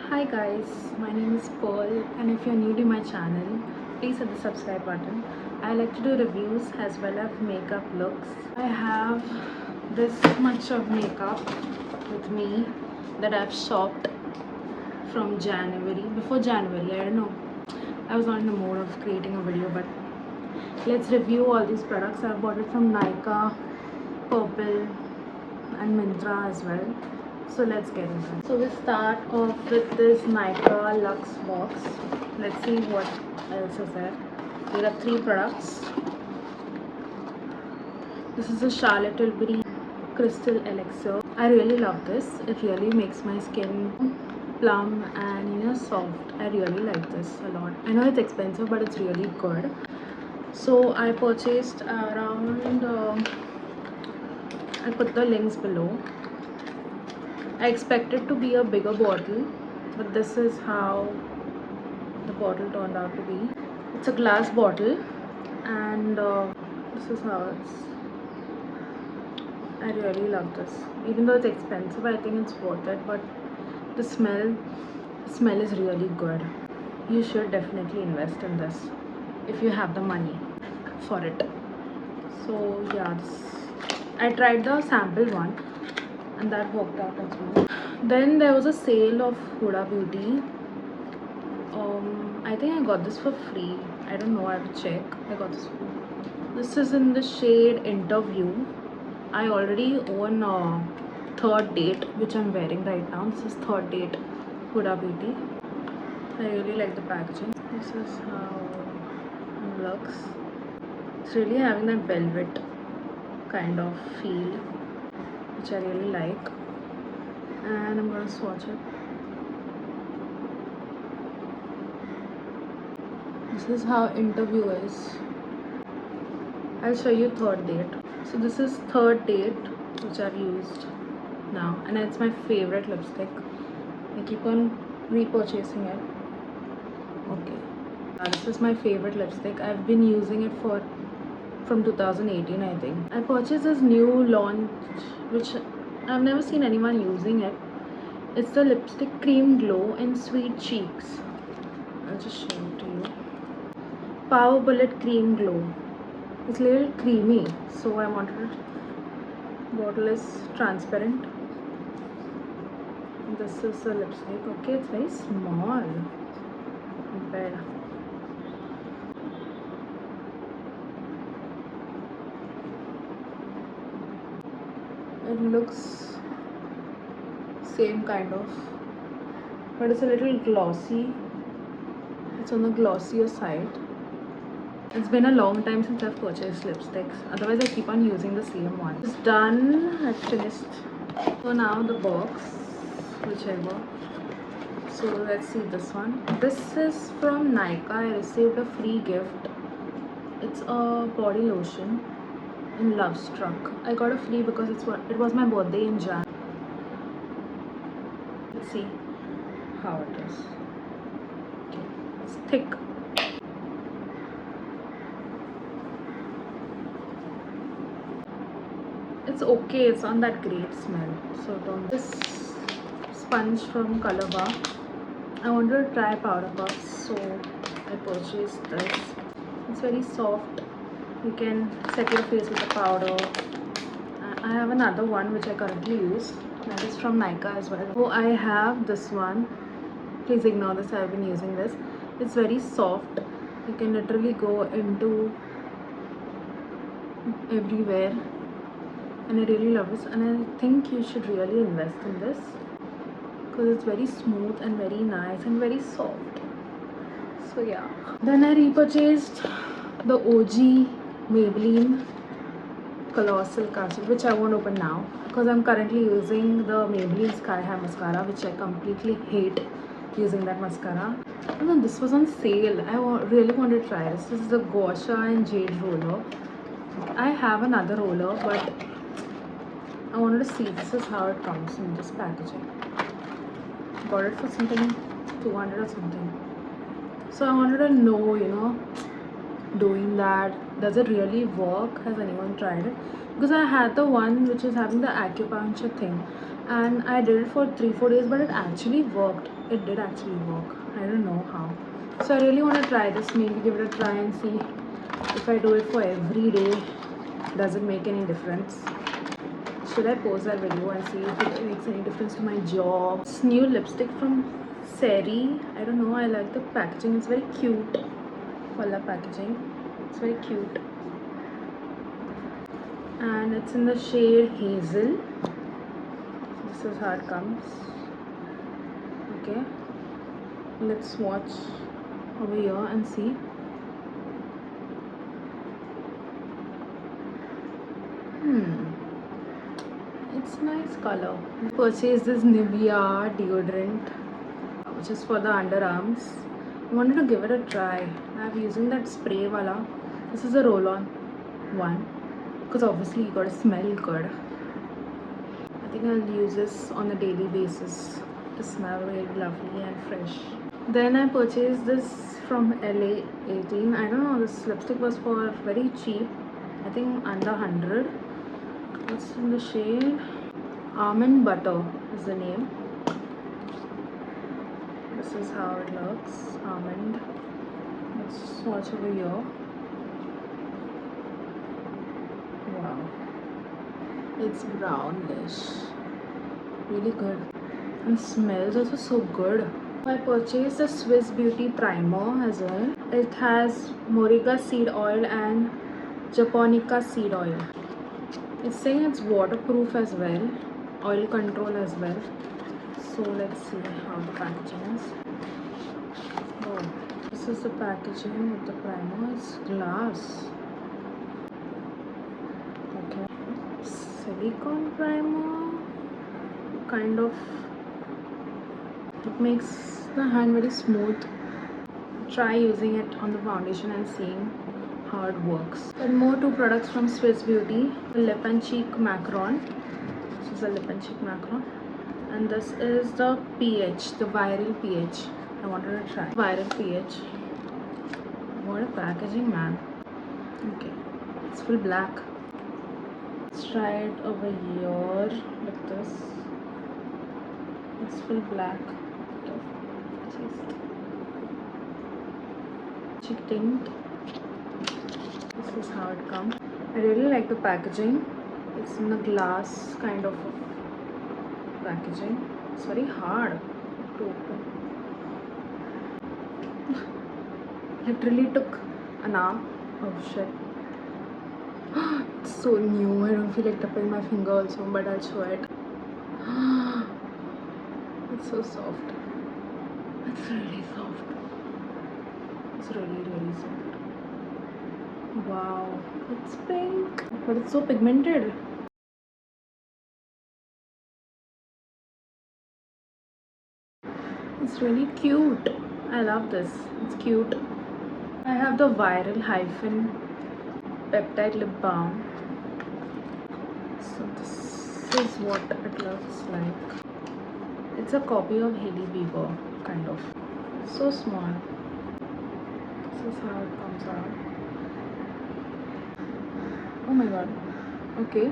Hi guys, my name is Pearl, and if you're new to my channel, please hit the subscribe button. I like to do reviews as well as makeup looks. I have this much of makeup with me that I've shopped from January. Before January, I don't know. I was not in the mood of creating a video, but let's review all these products. I bought it from Nykaa, Purple, and Myntra as well. So let's get into it. So we start off with this Nykaa Luxe box. Let's see what else is there. There are 3 products. This is a Charlotte Tilbury Crystal Elixir. I really love this. It really makes my skin plump and soft. I really like this a lot. I know it's expensive, but it's really good. So I purchased around I'll put the links below. I expected to be a bigger bottle, but this is how the bottle turned out to be. It's a glass bottle, and this is how it's. I really love this. Even though it's expensive, I think it's worth it. But the smell is really good. You should definitely invest in this if you have the money for it. So yeah, I tried the sample one, and that worked out as well. Then there was a sale of Huda Beauty. I think I got this for free. I don't know, I have to check. I got this. This is in the shade Interview. I already own Third Date, which I'm wearing right now. This is Third Date Huda Beauty. I really like the packaging. This is how it looks. It's really having that velvet kind of feel, which I really like. And I'm gonna swatch it. This is how Interview is. I'll show you Third Date. So this is Third Date, which I've used now, and it's my favorite lipstick. I keep on repurchasing it. Okay, this is my favorite lipstick. I've been using it from 2018, I think. I purchased this new launch, which I've never seen anyone using it. It's the lipstick Cream Glow in Sweet Cheeks. I'll just show it to you. Power Bullet Cream Glow. It's a little creamy, so I wanted it. Bottle is transparent. This is a lipstick. Okay, it's very small compared. It looks same kind of, but it's a little glossy. It's on the glossier side. It's been a long time since I've purchased lipsticks. Otherwise, I keep on using the same one. It's done. I finished. So now the box, whichever. So let's see this one. This is from Nykaa. I received a free gift. It's a body lotion in Love Struck. I got a free because it was my birthday in Jan. Let's see how it is. It's thick. It's okay, it's on that great smell. So don't. This sponge from Color Bar. I wanted to try powder puffs, so I purchased this. It's very soft. You can set your face with the powder. I have another one which I currently use. That is from Nykaa as well. So I have this one. Please ignore this, I've been using this. It's very soft. You can literally go into everywhere. And I really love this, and I think you should really invest in this because it's very smooth and very nice and very soft. So yeah. Then I repurchased the OG Maybelline Colossal Castle, which I won't open now because I'm currently using the Maybelline Sky High Mascara, which I completely hate using that mascara. And then this was on sale. I really wanted to try this. This is the Gua Sha and Jade roller. I have another roller, but I wanted to see. This is how it comes in this packaging. Got it for something 200 or something. So I wanted to know, doing that, does it really work? Has anyone tried it? Because I had the one which is having the acupuncture thing, and I did it for 3-4 days, but it actually worked. it did actually work. I don't know how. So I really want to try this, maybe give it a try and see if I do it for every day, does it make any difference? Should I post that video and see if it makes any difference to my job? This new lipstick from Seri. I don't know, I like the packaging. It's very cute. Wala packaging. It's very cute. And it's in the shade Hazel. This is how it comes. Okay. Let's swatch over here and see. It's nice color. I purchased this Nivea deodorant, which is for the underarms. I wanted to give it a try. I'm using that spray wala. This is a roll-on one, because obviously you gotta smell good. I think I'll use this on a daily basis to smell very lovely and fresh. Then I purchased this from LA 18. I don't know, this lipstick was for very cheap. I think under 100. It's in the shade Almond Butter is the name. This is how it looks. Almond. Let's swatch over here. Wow. It's brownish. Really good. And smells also so good. I purchased the Swiss Beauty Primer as well. It has Moringa seed oil and Japonica seed oil. It's saying it's waterproof as well, oil control as well. So let's see how the packaging is. Oh, this is the packaging with the primer. It's glass. Okay, silicone primer. Kind of. It makes the hand very smooth. Try using it on the foundation and seeing how it works. And more two products from Swiss Beauty. The lip and cheek macaron. This is a lip and cheek macaron. And this is the pH, the viral pH. I wanted to try viral pH. What a packaging, man. Okay, it's full black. Let's try it over here like this. It's full black. Cheek tint. This is how it comes. I really like the packaging. It's in a glass kind of packaging. It's very hard to open. Literally took an hour. Oh shit. It's so new. I don't feel like tapping my finger also, but I'll show it. It's so soft. It's really soft. It's really soft. Wow, it's pink, but it's so pigmented. It's really cute. I love this. It's cute. I have the Viral Hyphen Peptide Lip Balm. So this is what it looks like. It's a copy of Hailey Bieber, kind of. So small. This is how it comes out. Oh my god. Okay,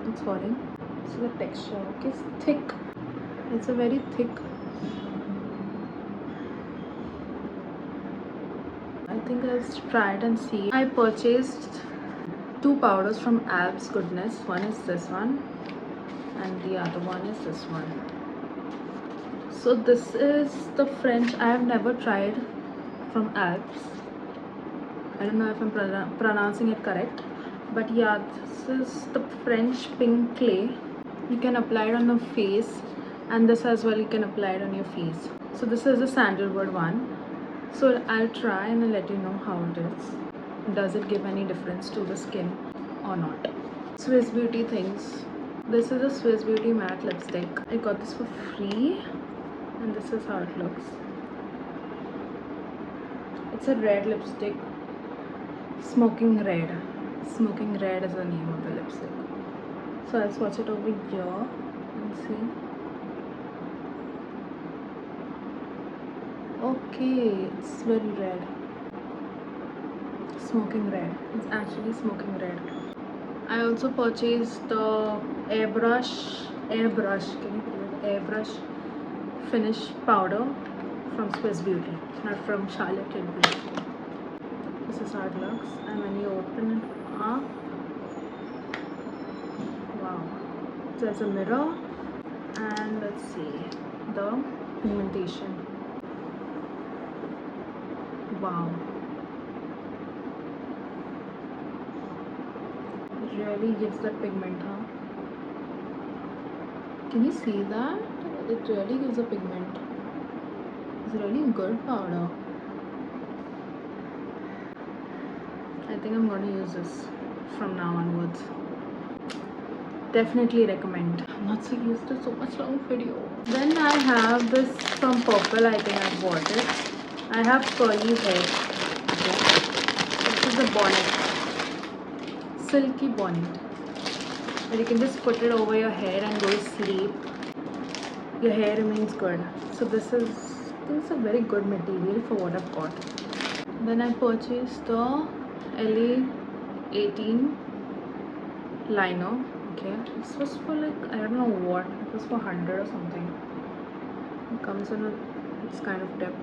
it's falling. This is the texture. Okay, it's thick. It's a very thick. I think I'll try it and see. I purchased two powders from Alps Goodness. One is this one, and the other one is this one. So this is the French. I have never tried from Alps. I don't know if I'm pronouncing it correct. But yeah, this is the French pink clay. You can apply it on the face, and this as well you can apply it on your face. So this is the sandalwood one. So I'll try and I'll let you know how it is. Does it give any difference to the skin or not? Swiss Beauty things. This is a Swiss Beauty matte lipstick. I got this for free, and this is how it looks. It's a red lipstick. Smoking red. Smoking red is the name of the lipstick. So I'll swatch it over here and see. Okay, it's very red. Smoking red. It's actually smoking red. I also purchased the airbrush. Can you believe it? Airbrush finish powder from Swiss Beauty, not from Charlotte Tilbury. This is how it looks, and when you open it up, wow, there's a mirror, and let's see the pigmentation. Wow, it really gives that pigment, huh? Can you see that? It really gives a pigment. It's really good powder. I think I'm gonna use this from now onwards. Definitely recommend. I'm not so used to so much long video. Then I have this from Purple. I think I bought it. I have curly hair. Okay. This is a bonnet, silky bonnet. And you can just put it over your hair and go to sleep. Your hair remains good. So this is, I think it's a very good material for what I've got. Then I purchased the LA 18 liner. Okay, this was for like, I don't know what, it was for 100 or something. It comes in a, it's kind of dip.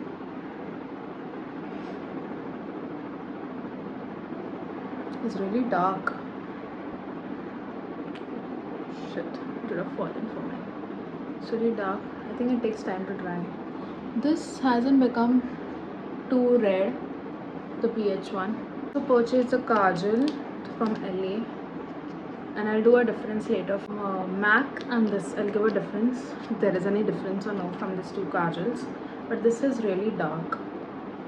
It's really dark. Shit, it would have fallen for me. It's really dark. I think it takes time to dry. This hasn't become too red, the PH one. So purchased the kajal from LA, and I'll do a difference later from MAC and this. I'll give a difference if there is any difference or no from these two kajals. But this is really dark,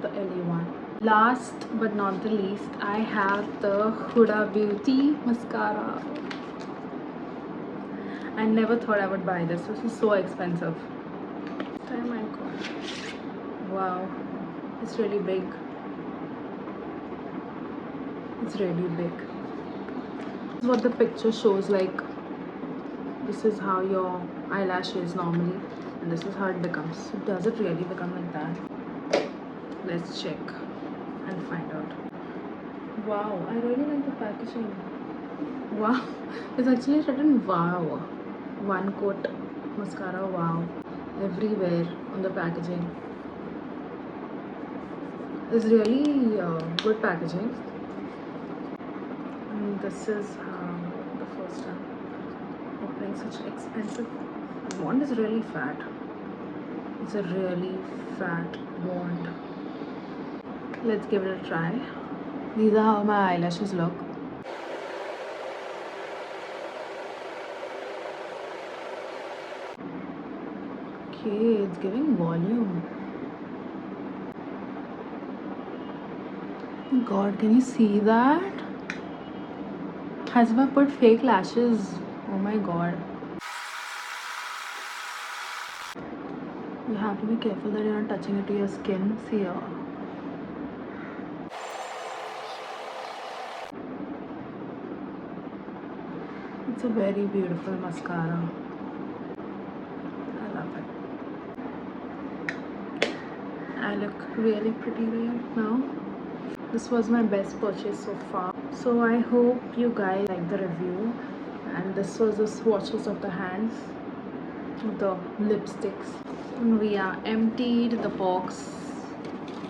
the LA one. Last but not the least, I have the Huda Beauty mascara. I never thought I would buy this. This is so expensive. Oh my god. Wow. It's really big. It's really big. This is what the picture shows like. This is how your eyelash is normally, and this is how it becomes. So does it really become like that? Let's check and find out. Wow, I really like the packaging. Wow, it's actually written wow. One coat mascara, wow. Everywhere on the packaging. It's really good packaging. And this is the first time opening such expensive wand. Is really fat. It's a really fat wand. Let's give it a try. These are how my eyelashes look. Okay, it's giving volume. God, can you see that? As if I put fake lashes. Oh my god. You have to be careful that you're not touching it to your skin. See here. It's a very beautiful mascara. I love it. I look really pretty right now. This was my best purchase so far. So I hope you guys like the review. And this was the swatches of the hands, the lipsticks. And we are emptied the box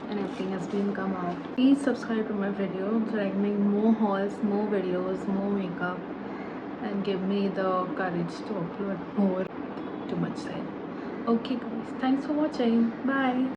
and everything has been come out. Please subscribe to my video so I can make more hauls, more videos, more makeup, and give me the courage to upload more. Too much said. Okay guys, thanks for watching. Bye.